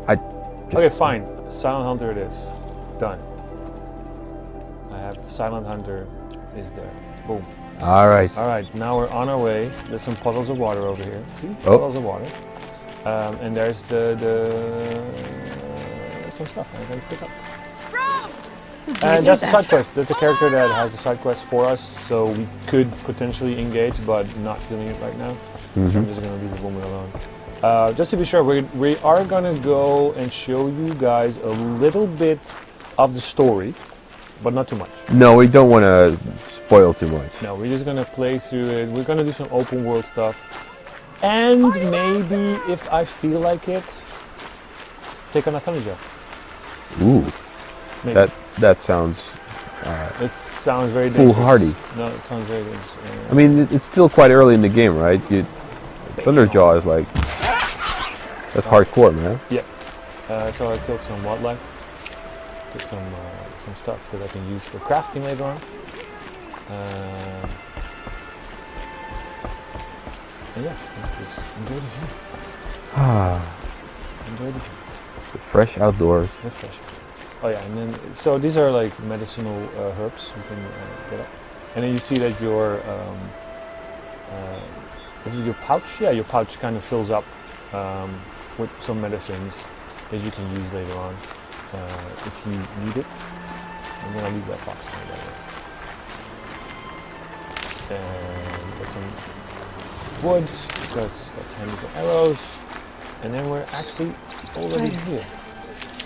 I. Okay, fine. Silent Hunter it is. Done. I have Silent Hunter is there. Boom. All right. All right, now we're on our way. There's some puddles of water over here. See? Oh. Puddles of water. And there's some stuff I'm going to pick up. And that's a side quest. That's a character that has a side quest for us, so we could potentially engage, but not feeling it right now. So I'm just going to leave the woman alone. Just to be sure, we are going to go and show you guys a little bit of the story, but not too much. No, we don't want to spoil too much. No, we're just going to play through it. We're going to do some open world stuff. And maybe, if I feel like it, take on a Thunderjaw. Ooh. Maybe. That sounds It sounds very dangerous. foolhardy. No, it sounds very dangerous. I mean, it's still quite early in the game, right? Thunderjaw is like, that's hardcore, man. Yeah. So I killed some wildlife. Get some stuff that I can use for crafting later on. And yeah, let's just enjoy the view. Enjoy the view. The fresh outdoors. Refresh. Oh yeah, and then so these are like medicinal herbs you can get up, and then you see that your this is your pouch. Yeah, your pouch kind of fills up with some medicines that you can use later on if you need it. I'm gonna leave that box there, by the way. And got some wood because that's handy for arrows, and then we're actually already here.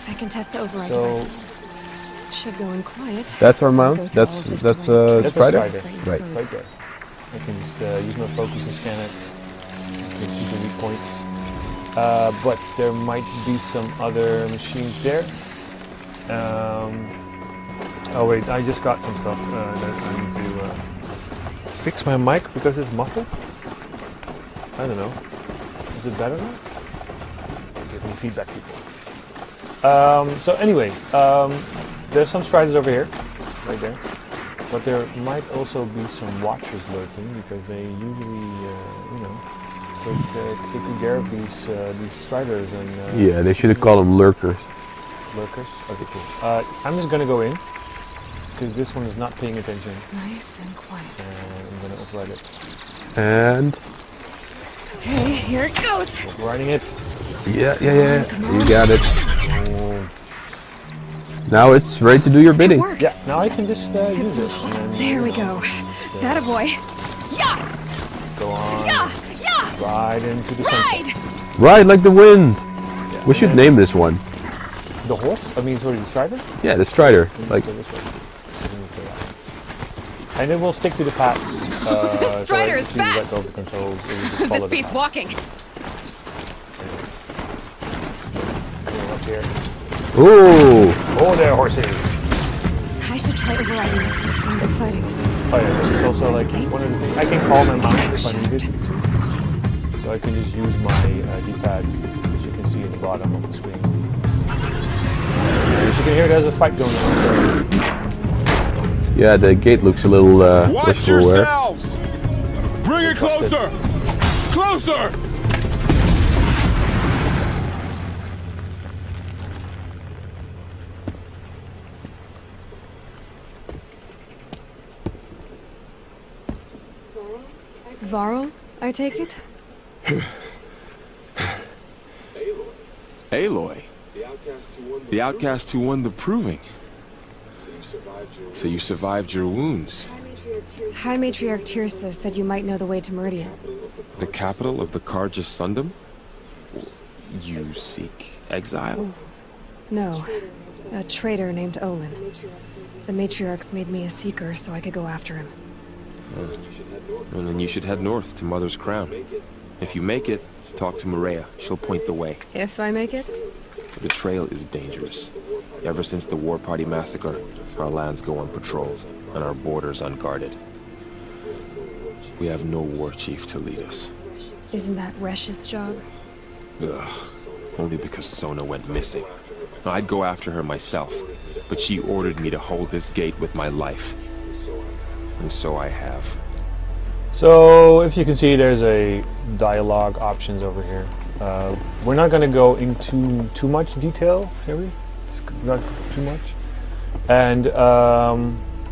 I can test the override So device. Should go in quiet. That's our mount. Go through all That's of this that's before I That's a Strider. Strider. Right. Right there. I can just use my focus and scan it. Which is the weak points. But there might be some other machines there. Oh wait, I just got some stuff that I need to fix my mic because it's muffled. I don't know. Is it better now? Give me feedback, people. So anyway, there's some Striders over here, right there. But there might also be some Watchers lurking because they usually, take good care of these Striders and Yeah, they should have called them lurkers. lurkers. Okay, cool. I'm just gonna go in because this one is not paying attention. Nice and quiet. I'm gonna override it. And Okay, here it goes. Overriding it. yeah, you got it. Now it's ready to do your bidding. It worked. Yeah, now I can just use it. And then, There we go. That a boy. Yeah, go on yeah, yeah. right into the sunset. Ride. Ride like the wind. Yeah, We should and name this one. the horse. I mean, sorry, the Strider. Yeah, the Strider. Like, Go this way. And then we'll stick to the paths. The Strider is so if you let fast. go of the controls, it will just follow This the beats path. walking. Going up here. ooh, Oh, there, horsey. I should try overriding it. This sounds of fighting. Oh yeah, this is also like one of the things. I can call my mount if I need it. So I can just use my D-pad, as you can see at the bottom of the screen. As you can hear, there's a fight going on. yeah, the gate looks a little Watch wishful aware. yourselves! Bring it Trust it. closer! Closer! Varl, I take it? Aloy. The outcast who won the proving. So you survived your wounds. High Matriarch Tirsa said you might know the way to Meridian. The capital of the Carja Sundom? You seek exile? No, a traitor named Olin. The Matriarchs made me a seeker so I could go after him. Well, then you should head north to Mother's Crown. If you make it, talk to Maria. She'll point the way. If I make it? The trail is dangerous. Ever since the War Party massacre, our lands go unpatrolled and our borders unguarded. We have no war chief to lead us. Isn't that Resh's job? Ugh. Only because Sona went missing. I'd go after her myself, but she ordered me to hold this gate with my life. And so I have. So if you can see, there's a dialogue options over here. We're not going to go into too much detail, shall we? Not too much. And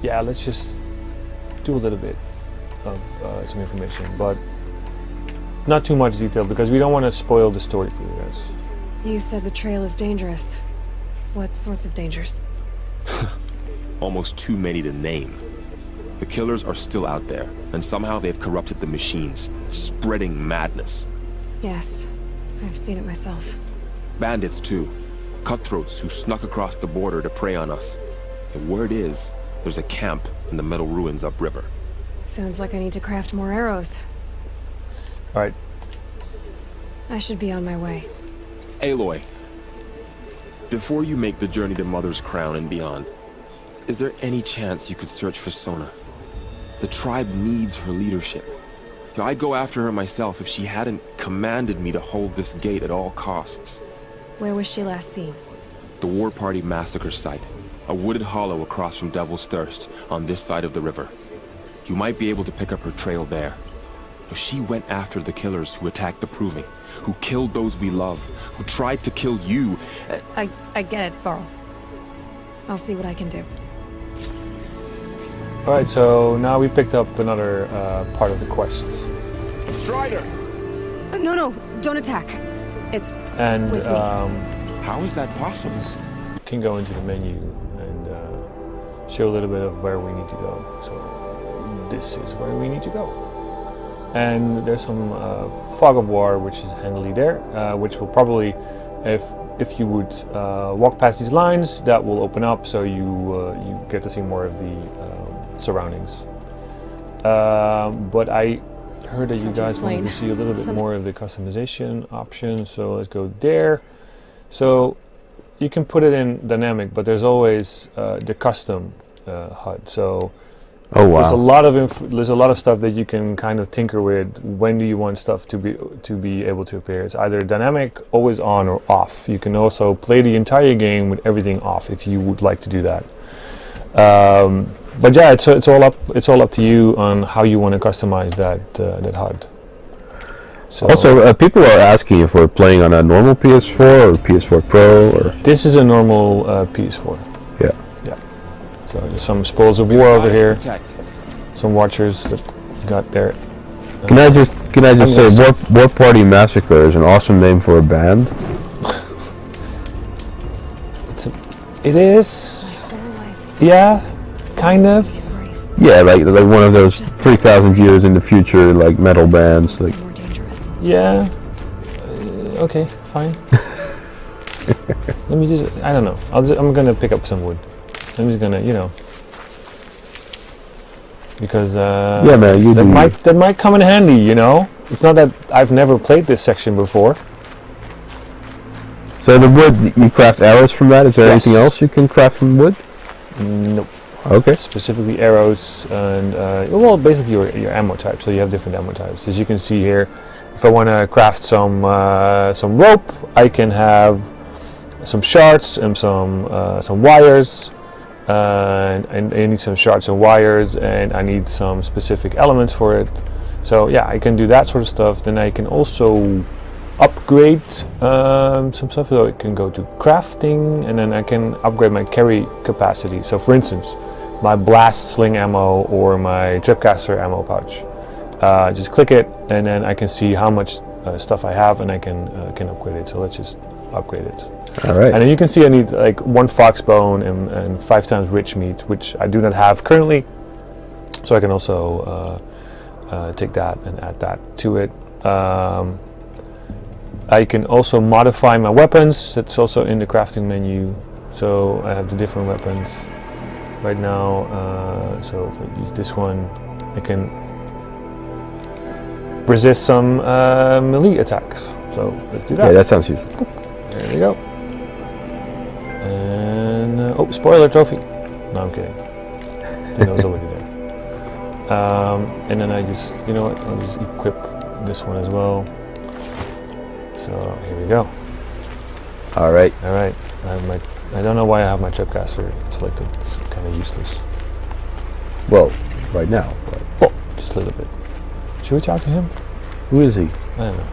yeah, let's just do a little bit of some information, but not too much detail because we don't want to spoil the story for you guys. You said the trail is dangerous. What sorts of dangers? Almost too many to name. The killers are still out there, and somehow they've corrupted the machines, spreading madness. Yes, I've seen it myself. Bandits too. Cutthroats who snuck across the border to prey on us. The word is, there's a camp in the metal ruins upriver. Sounds like I need to craft more arrows. Alright, I should be on my way. Aloy, before you make the journey to Mother's Crown and beyond, is there any chance you could search for Sona? The tribe needs her leadership. I'd go after her myself if she hadn't commanded me to hold this gate at all costs. Where was she last seen? The War Party massacre site. A wooded hollow across from Devil's Thirst, on this side of the river. You might be able to pick up her trail there. She went after the killers who attacked the Proving, who killed those we love, who tried to kill you. I get it, Varl. I'll see what I can do. alright, so now we picked up another part of the quest. Strider! No, don't attack. It's And with me. How is that possible? you can go into the menu and show a little bit of where we need to go. So this is where we need to go. And there's some fog of war, which is handily there, which will probably, if you would walk past these lines, that will open up, so you get to see more of the surroundings. But I heard that you Hard to guys wanted to explain. see a little bit Some- more of the customization options, so let's go there. So you can put it in dynamic, but there's always the custom HUD. So Oh there's a wow. lot of there's a lot of stuff that you can kind of tinker with. When do you want stuff to be able to appear? It's either dynamic, always on, or off. You can also play the entire game with everything off if you would like to do that. But yeah, it's all up to you on how you want to customize that HUD. So Also, people are asking if we're playing on a normal PS4 or PS4 Pro or this is a normal PS4. yeah. So there's some spoils of war over here. Protect. Some watchers that got there. Can I just say I'm War Party Massacre is an awesome name for a band. It is. My whole life, Yeah, kind of. embrace. Yeah, like one of those 3,000 years in the future like metal bands. Like More dangerous. Yeah. Okay, fine. Let me just. I don't know. I'm gonna pick up some wood. I'm just gonna, because yeah, man, you do. that might come in handy. It's not that I've never played this section before. So the wood, you craft arrows from that. Is there Yes. anything else you can craft from wood? Nope. Okay. Specifically arrows and well, basically your ammo types. So you have different ammo types. As you can see here, if I want to craft some rope, I can have some shards and some wires. And I need some shards and wires, and I need some specific elements for it. So yeah, I can do that sort of stuff. Then I can also upgrade some stuff. So I can go to crafting, and then I can upgrade my carry capacity. So for instance, my blast sling ammo or my tripcaster ammo pouch. Just click it, and then I can see how much stuff I have, and I can upgrade it. So let's just upgrade it. All right. And then you can see I need like 1 fox bone and 5 times rich meat, which I do not have currently. So I can also take that and add that to it. I can also modify my weapons. That's also in the crafting menu. So I have the different weapons right now. So if I use this one, I can resist some melee attacks. So let's do that. Yeah, that sounds useful. There we go. And oh, spoiler trophy. No, I'm kidding. It was already there. And then I just, I'll just equip this one as well. So here we go. All right. All right. I don't know why I have my tripcaster selected. It's kind of useless. Well, right now. But Oh, just a little bit. Should we talk to him? who is he? I don't know.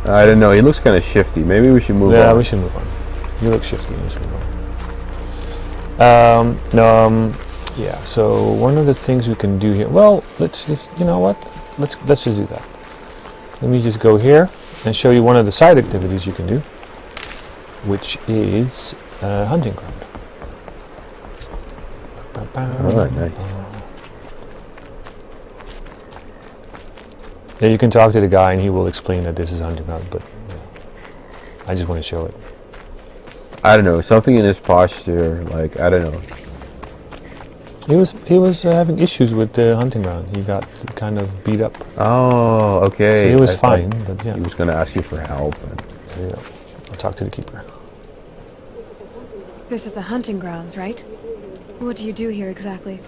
I don't know. He looks kind of shifty. Maybe we should move Yeah, on. we should move on. You look shifty. Let's move on. Yeah. So one of the things we can do here. Well, let's just. You know what? Let's just do that. Let me just go here and show you one of the side activities you can do, which is hunting ground. Alright, nice. Yeah, you can talk to the guy and he will explain that this is hunting ground, but I just want to show it. I don't know. Something in his posture, like, I don't know. He was having issues with the hunting ground. He got kind of beat up. Oh, okay. So he was I thought fine, but yeah. He was going to ask you for help. And There you go. I'll talk to the keeper. This is a hunting grounds, right? What do you do here exactly?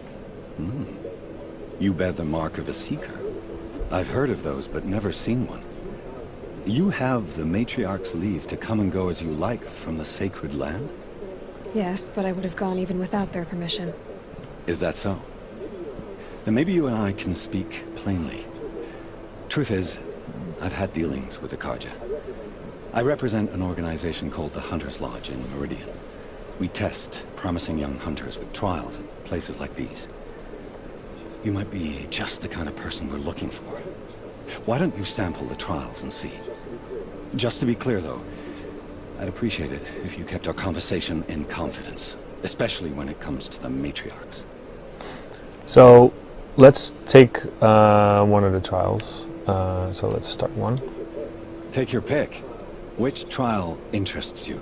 You bear the mark of a seeker. I've heard of those, but never seen one. You have the Matriarch's leave to come and go as you like from the sacred land? Yes, but I would have gone even without their permission. Is that so? Then maybe you and I can speak plainly. Truth is, I've had dealings with the Carja. I represent an organization called the Hunter's Lodge in Meridian. We test promising young hunters with trials at places like these. You might be just the kind of person we're looking for. Why don't you sample the trials and see? Just to be clear, though, I'd appreciate it if you kept our conversation in confidence, especially when it comes to the matriarchs. So let's take one of the trials. So let's start one. Take your pick. Which trial interests you?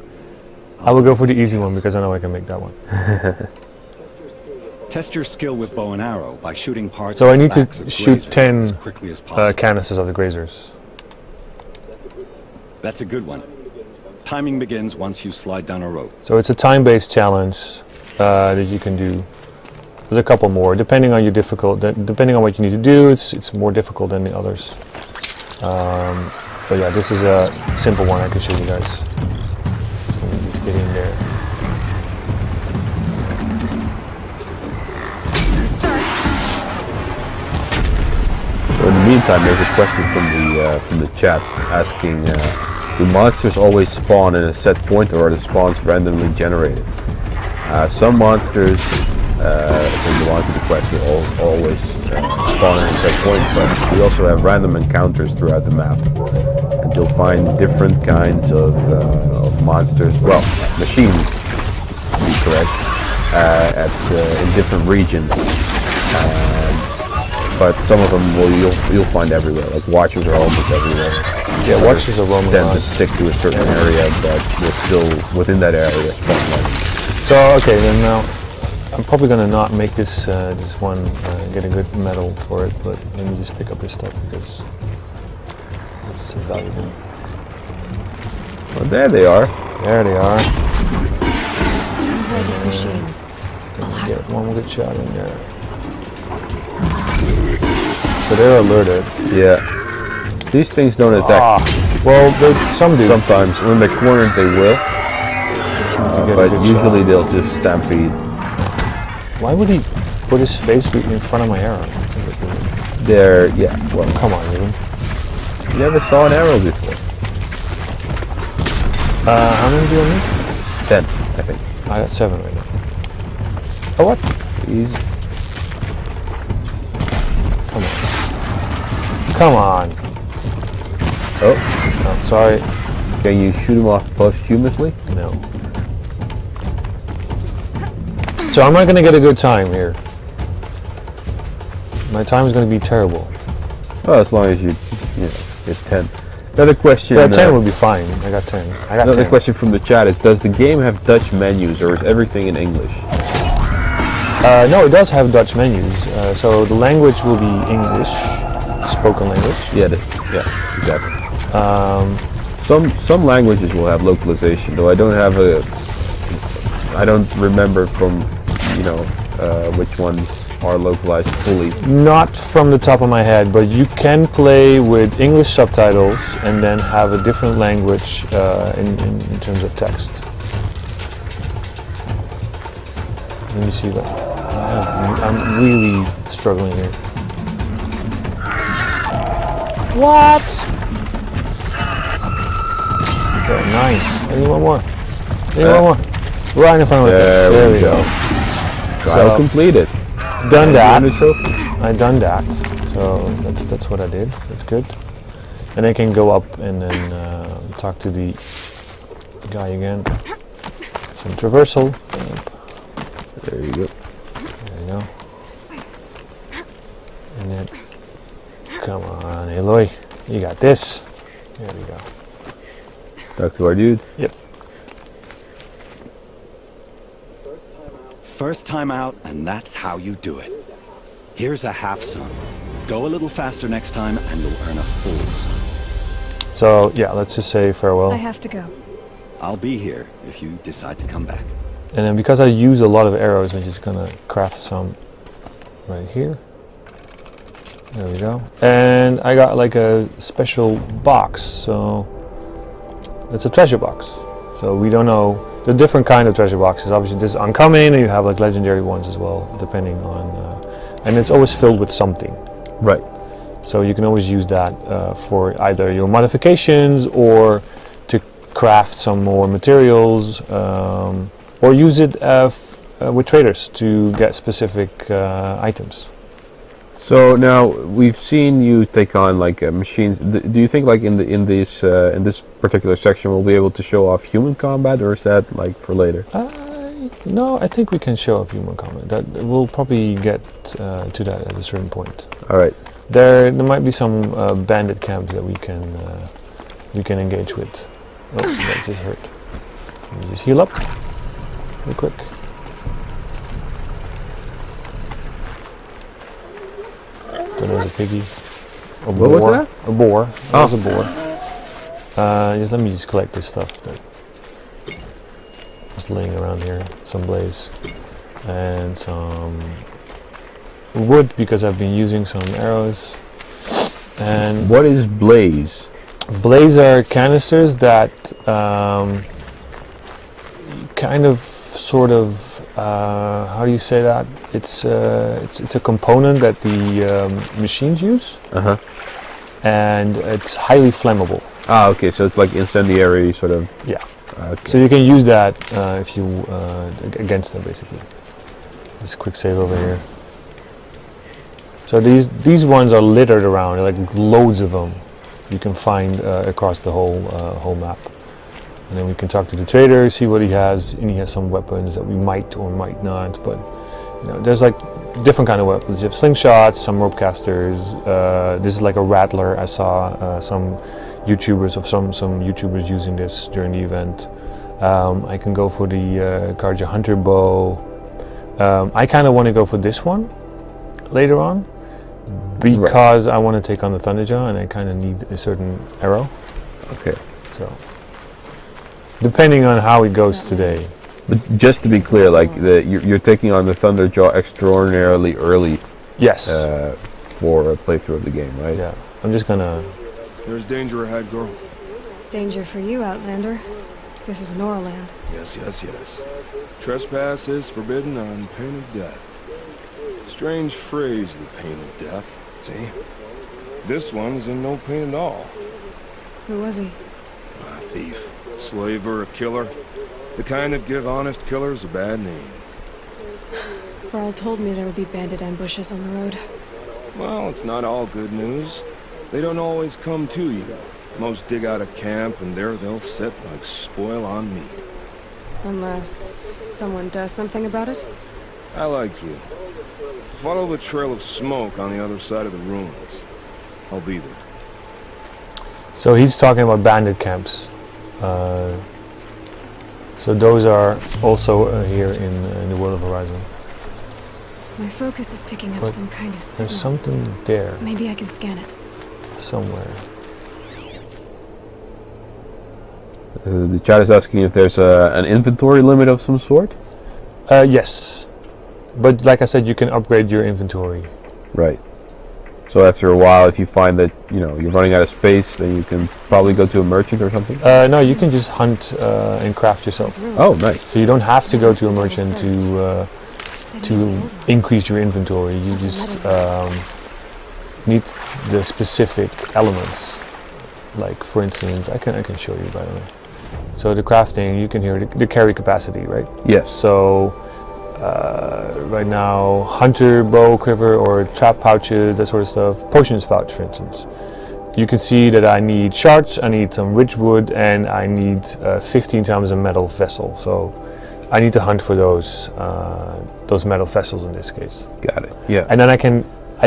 I will go for the easy one because I know I can make that one. Test your skill with bow and arrow by shooting parts. So of I need backs to of shoot grazers 10 as quickly as possible. canisters of the grazers. That's a good one. Timing begins once you slide down a rope. So it's a time-based challenge that you can do. There's a couple more, depending on your depending on what you need to do. It's more difficult than the others. But yeah, this is a simple one I can show you guys. So let me just get in there. So in the meantime, there's a question from the chat asking, do monsters always spawn in a set point, or are the spawns randomly generated? Some monsters, if you go on to the quest, will always spawn in a set point, but we also have random encounters throughout the map. And you'll find different kinds of monsters, well, machines, to be correct, in different regions. But some of them you'll find everywhere. Like Watchers are almost everywhere. Yeah, Watchers are roaming tend around. to stick to a certain area, but they're still within that area. So okay, then now I'm probably gonna not make this this one get a good medal for it, but let me just pick up this stuff because it's so valuable. Well, there they are. There they are. Avoid these machines. Let me get one good shot in there. So they're alerted. Yeah. These things don't attack. Well, some do. Sometimes when they're cornered, they will. To get a But good usually shot. they'll just stampede. Why would he put his face in front of my arrow? That's a bit weird. They're, yeah, well, Come on, Ruben. you never saw an arrow before. How many do I need? 10, I think. I got 7 right now. Oh, what? Easy. Come on. Oh, No, sorry. can you shoot them off posthumously? No. So I'm not going to get a good time here. My time is going to be terrible. Well, as long as you get 10. Another question. Yeah, 10 would be fine. I got 10. I got Another 10. question from the chat is: does the game have Dutch menus, or is everything in English? No, it does have Dutch menus. So the language will be English, spoken language. Yeah, exactly. Some languages will have localization, though I don't remember from which ones are localized fully. Not from the top of my head, but you can play with English subtitles and then have a different language in terms of text. Let me see that. I'm really struggling here. What? Okay, 9. I need one more. I need one more. Right in front of it. There we go. Trial So- completed. Done that. And the trophy. I done that. So that's what I did. That's good. And I can go up and then talk to the guy again. Some traversal. There you go. There you go. And then, come on, Aloy, you got this. There we go. Talk to our dude. Yep. First time out, and that's how you do it. Here's a half sun. Go a little faster next time, and you'll earn a full sun. So yeah, let's just say farewell. I have to go. I'll be here if you decide to come back. And then because I use a lot of arrows, I'm just gonna craft some right here. There we go. And I got like a special box, so it's a treasure box. So we don't know the different kind of treasure boxes. Obviously, this is uncommon, and you have like legendary ones as well, depending on. And it's always filled with something. Right. So you can always use that for either your modifications or to craft some more materials, or use it with traders to get specific items. So now we've seen you take on like machines. Do you think like in this particular section we'll be able to show off human combat, or is that like for later? No, I think we can show off human combat. That we'll probably get to that at a certain point. All right. There might be some bandit camps that we can engage with. Oh, that just hurt. Let me just heal up real quick. Don't know, a piggy. A What was boar. that? A boar. That Oh. was a boar. Let me just collect this stuff that is laying around here. Some blaze and some wood because I've been using some arrows. And What is blaze? blaze are canisters that kind of, sort of, how do you say that? It's a component that the machines use, and it's highly flammable. Ah, okay. So it's like incendiary sort of. Yeah. Okay. So you can use that if you against them, basically. Just quick save over here. So these ones are littered around, like loads of them. You can find across the whole map. And then we can talk to the trader, see what he has, and he has some weapons that we might or might not. But you know, there's like different kind of weapons. You have slingshots, some rope casters. This is like a rattler. I saw some YouTubers using this during the event. I can go for the Karja Hunter bow. I kind of want to go for this one later on because I want to take on the Thunderjaw, and I kind of need a certain arrow. Okay. So, depending on how it goes today. But just to be clear, like you're taking on the Thunderjaw extraordinarily early Yes. for a playthrough of the game, right? Yeah. I'm just gonna. There's danger ahead, girl. Danger for you, Outlander. This is Norland. Yes, yes, yes. Trespass is forbidden on pain of death. Strange phrase, the pain of death. See? This one's in no pain at all. Who was he? A thief, slaver, a killer. The kind that give honest killers a bad name. Farl told me there would be bandit ambushes on the road. Well, it's not all good news. They don't always come to you. Most dig out a camp, and there they'll sit like spoil on meat. Unless someone does something about it? I like you. Follow the trail of smoke on the other side of the ruins. I'll be there. So he's talking about bandit camps. So those are also here in the World of Horizon. My focus is picking up But some kind of signal. There's something there Maybe I can scan it. somewhere. The chat is asking if there's an inventory limit of some sort. Yes, but like I said, you can upgrade your inventory. Right. So after a while, if you find that you're running out of space, then you can probably go to a merchant or something. No, you can just hunt and craft yourself. Those ruins. Oh, nice. So you don't have to go to a merchant to City of to old ones. increase your inventory. You just need the specific elements. Like for instance, I can show you by the way. So the crafting, you can hear the carry capacity, right? Yes. So right now, hunter, bow, quiver, or trap pouches, that sort of stuff. Potions pouch, for instance. You can see that I need shards, I need some ridgewood, and I need 15 times a metal vessel. So I need to hunt for those metal vessels in this case. Got it. Yeah. And then I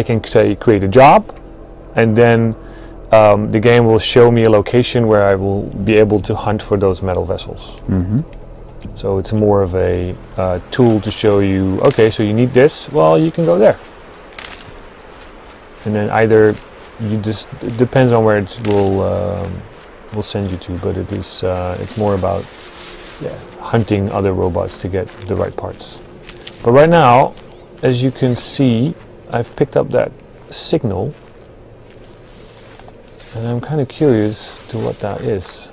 can say create a job, and then the game will show me a location where I will be able to hunt for those metal vessels. Mm-hmm. So it's more of a tool to show you, okay, so you need this, well, you can go there. And then either it depends on where it will send you to, but it's more about hunting other robots to get the right parts. But right now, as you can see, I've picked up that signal, and I'm kind of curious to what that is.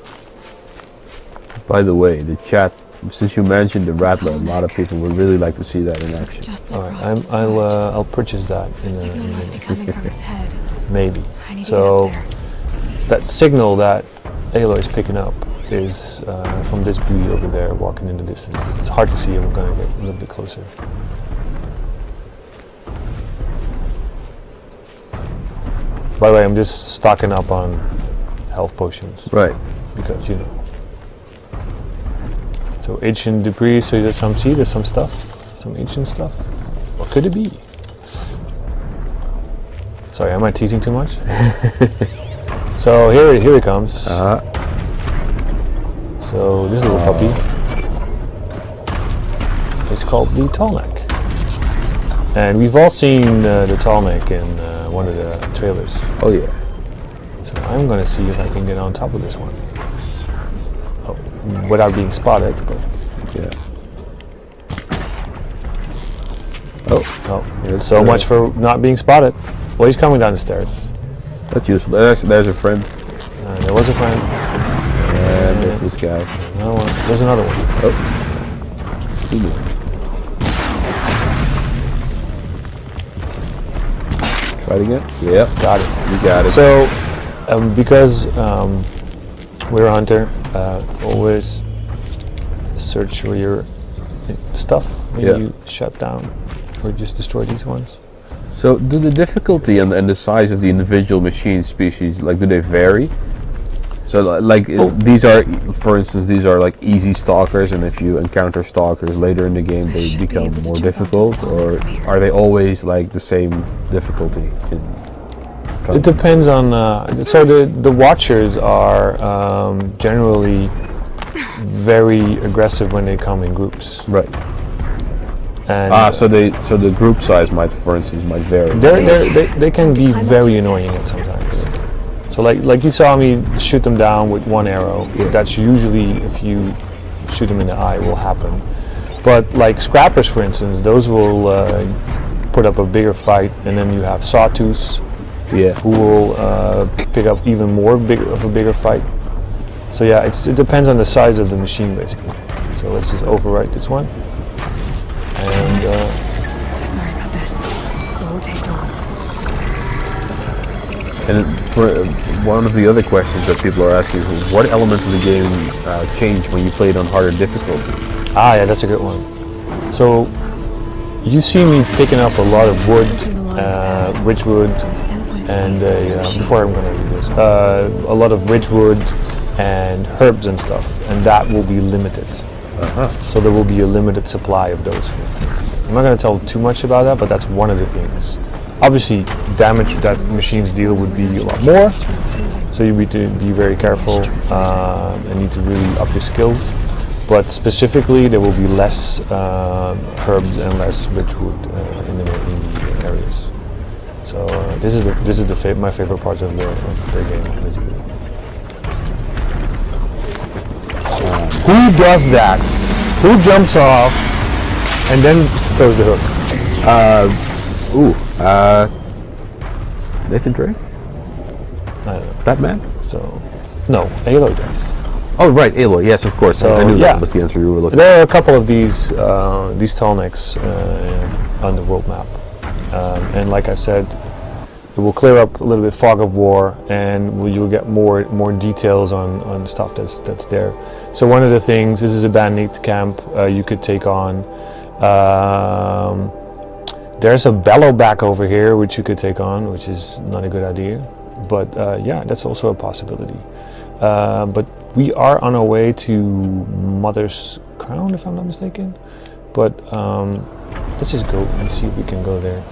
By the way, the chat, since you mentioned the Rattler, a lot of people would really like to see that in action. Just All like right, Ross I'll purchase that The in signal a must be minute. coming from its head. Maybe. I need So to get up that signal that Aloy is picking up is from this beauty over there, walking in the distance. It's hard to see. I'm gonna get a little bit closer. By the way, I'm just stocking up on health potions Right. because So ancient debris. So there's some stuff, some ancient stuff. What could it be? Sorry, am I teasing too much? So here it comes. Uh-huh. So this little puppy, it's called the Tallneck. And we've all seen the Tallneck in one of the trailers. Oh yeah. So I'm gonna see if I can get on top of this one. Oh, without being spotted, but Yeah. oh, so much for not being spotted. Well, he's coming down the stairs. That's useful. There's a friend. There was a friend. And there's this guy. Another one. There's another one. Two more. Try it again. Yep. Got it. You got it. So, because we're a hunter, always search for your stuff when you shut down or just destroy these ones. So do the difficulty and the size of the individual machine species, like, do they vary? So these are, for instance, these are like easy stalkers, and if you encounter stalkers later in the game, they should be become able to more jump onto difficult, the or Tallneck from here. are they always like the same difficulty? It depends on. So the Watchers are generally very aggressive when they come in groups. Right. And So the group size might vary. they can be very annoying at sometimes. So like you saw me shoot them down with one arrow. Yeah. That's usually, if you shoot them in the eye, will happen. But like Scrappers, for instance, those will put up a bigger fight, and then you have Sawtooths, who will pick up even more of a bigger fight. So yeah, it depends on the size of the machine basically. So let's just overwrite this one. And Sorry about this. It won't take long. And for one of the other questions that people are asking is, what elements of the game change when you play it on harder difficulty? yeah, that's a good one. So you see me picking up a lot of wood, ridgewood, Sense when it and sees the machine. before I'm going to do this, a lot of ridgewood and herbs and stuff, and that will be limited. So there will be a limited supply of those, for instance. I'm not going to tell too much about that, but that's one of the things. Obviously, damage that machines deal would be a lot more, so you need to be very careful and need to really up your skills. But specifically, there will be less herbs and less ridgewood in the areas. So this is my favorite parts of the game, basically. Who does that? Who jumps off and then throws the hook? Nathan Drake? I don't know. Batman? So, no, Aloy does. Oh, right, Aloy. Yes, of course. So, I knew yeah. that was the answer you were looking There are a couple of these Tallnecks on the world map, and like I said, it will clear up a little bit fog of war, and you'll get more details on stuff that's there. So one of the things, this is a bandit camp you could take on. There's a bellowback over here which you could take on, which is not a good idea, but yeah, that's also a possibility. But we are on our way to Mother's Crown, if I'm not mistaken. But let's just go and see if we can go there,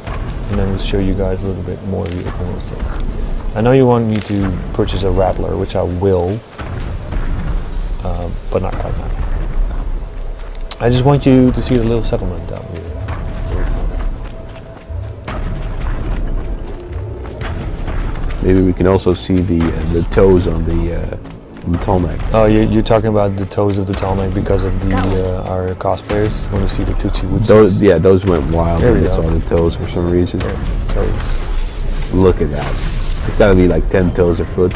and then we'll show you guys a little bit more of the open stuff. I know you want me to purchase a Rattler, which I will, but not quite now. I just want you to see the little settlement down here. Maybe we can also see the toes on the Tallneck. Oh, you're talking about the toes of the Tallneck because of the our cosplayers want to see the Tootsie Wootsies. Those went wild There we when they go. saw the toes for some reason. Toes. Look at that. It's gotta be like 10 toes a foot.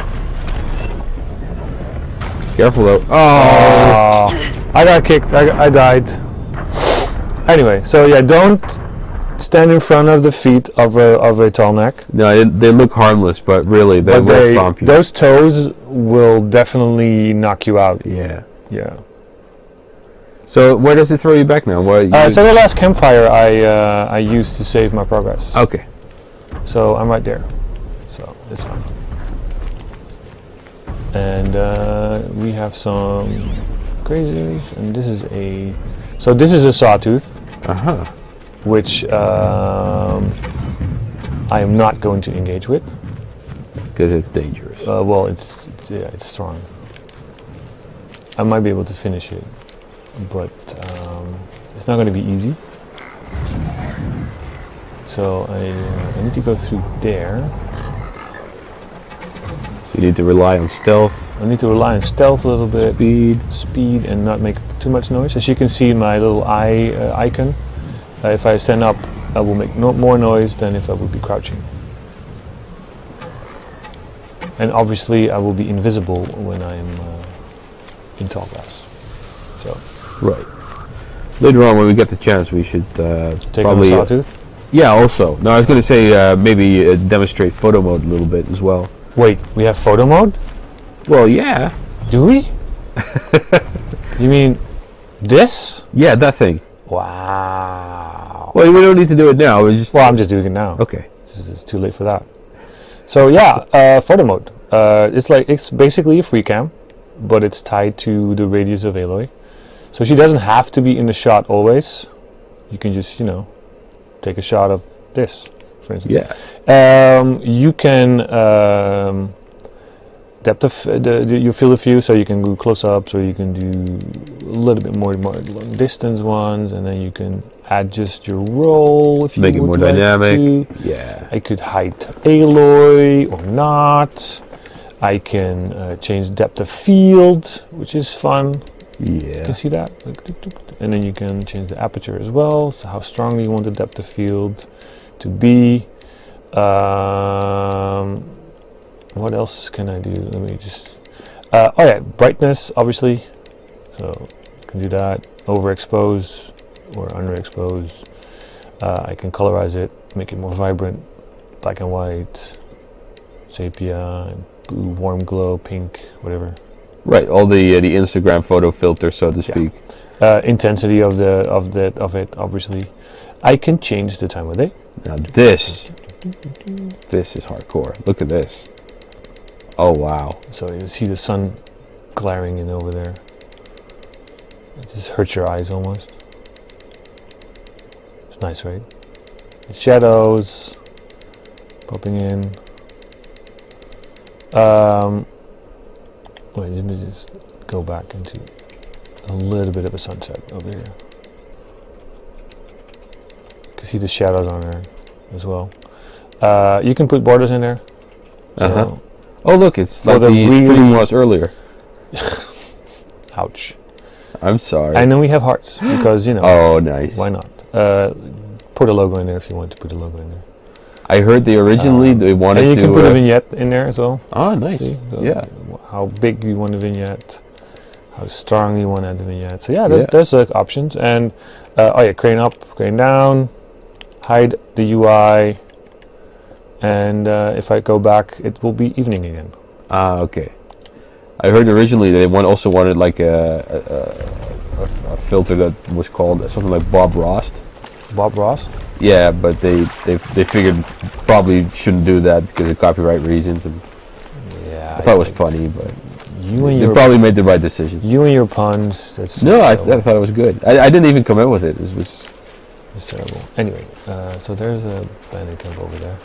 Careful though. Oh! I got kicked. I died. Anyway, so yeah, don't stand in front of the feet of a Tallneck. No, they look harmless, but really they will stomp you. Those toes will definitely knock you out. Yeah. Yeah. So where does it throw you back now? So the last campfire I used to save my progress. Okay. So I'm right there. So it's fine. And we have some grazers, and this is a sawtooth, which I am not going to engage with. Because it's dangerous. Well, it's strong. I might be able to finish it, but it's not going to be easy. So I need to go through there. You need to rely on stealth. I need to rely on stealth a little bit, speed, and not make too much noise. As you can see in my little eye icon, if I stand up, I will make more noise than if I would be crouching. And obviously, I will be invisible when I'm in tall grass. So Right. Later on, when we get the chance, we should take probably on the sawtooth. Yeah. Also, no, I was going to say maybe demonstrate photo mode a little bit as well. Wait, we have photo mode? Well, yeah. Do we? You mean this? Yeah, that thing. Wow. Well, we don't need to do it now. We just. Well, I'm just doing it now. Okay. It's too late for that. So yeah, photo mode. It's basically a free cam, but it's tied to the radius of Aloy. So she doesn't have to be in the shot always. You can just, take a shot of this, for instance. Yeah. You can depth of your field of view, so you can go close up, so you can do a little bit more long distance ones, and then you can adjust your roll if you Make it more would like dynamic. to. Yeah. I could hide Aloy or not. I can change depth of field, which is fun. You Yeah. can see that. And then you can change the aperture as well, so how strongly you want the depth of field to be. What else can I do? Let me just... oh yeah, brightness, obviously. So I can do that. Overexpose or underexpose. I can colorize it, make it more vibrant. Black and white, sepia, blue, warm glow, pink, whatever. Right. All the Instagram photo filter, so to speak. Intensity of it, obviously. I can change the time of day. Now this is hardcore. Look at this. Oh wow. So you see the sun glaring in over there. It just hurts your eyes almost. It's nice, right? The shadows popping in. Wait, let me just go back into a little bit of a sunset over here. You can see the shadows on there as well. You can put borders in there. So Oh look, it's For like the the stream really- was earlier. ouch. I'm sorry. And then we have hearts because Oh, nice. why not? Put a logo in there if you want to put a logo in there. I heard they originally they wanted And you to. can put a vignette in there as well. Oh, nice. See? So Yeah. How big you want the vignette, how strong you want to add the vignette. So yeah, Yeah. there's options. And crane up, crane down, hide the UI, and if I go back, it will be evening again. Ah, okay. I heard originally they also wanted like a filter that was called something like Bob Ross. Bob Ross? Yeah, but they figured probably shouldn't do that because of copyright reasons. And Yeah. I thought it was funny, but You and they your probably made the right decision. you and your puns. That's No, I terrible. thought it was good. I didn't even come up with it. It was It's terrible. Anyway, so there's a bandit camp over there.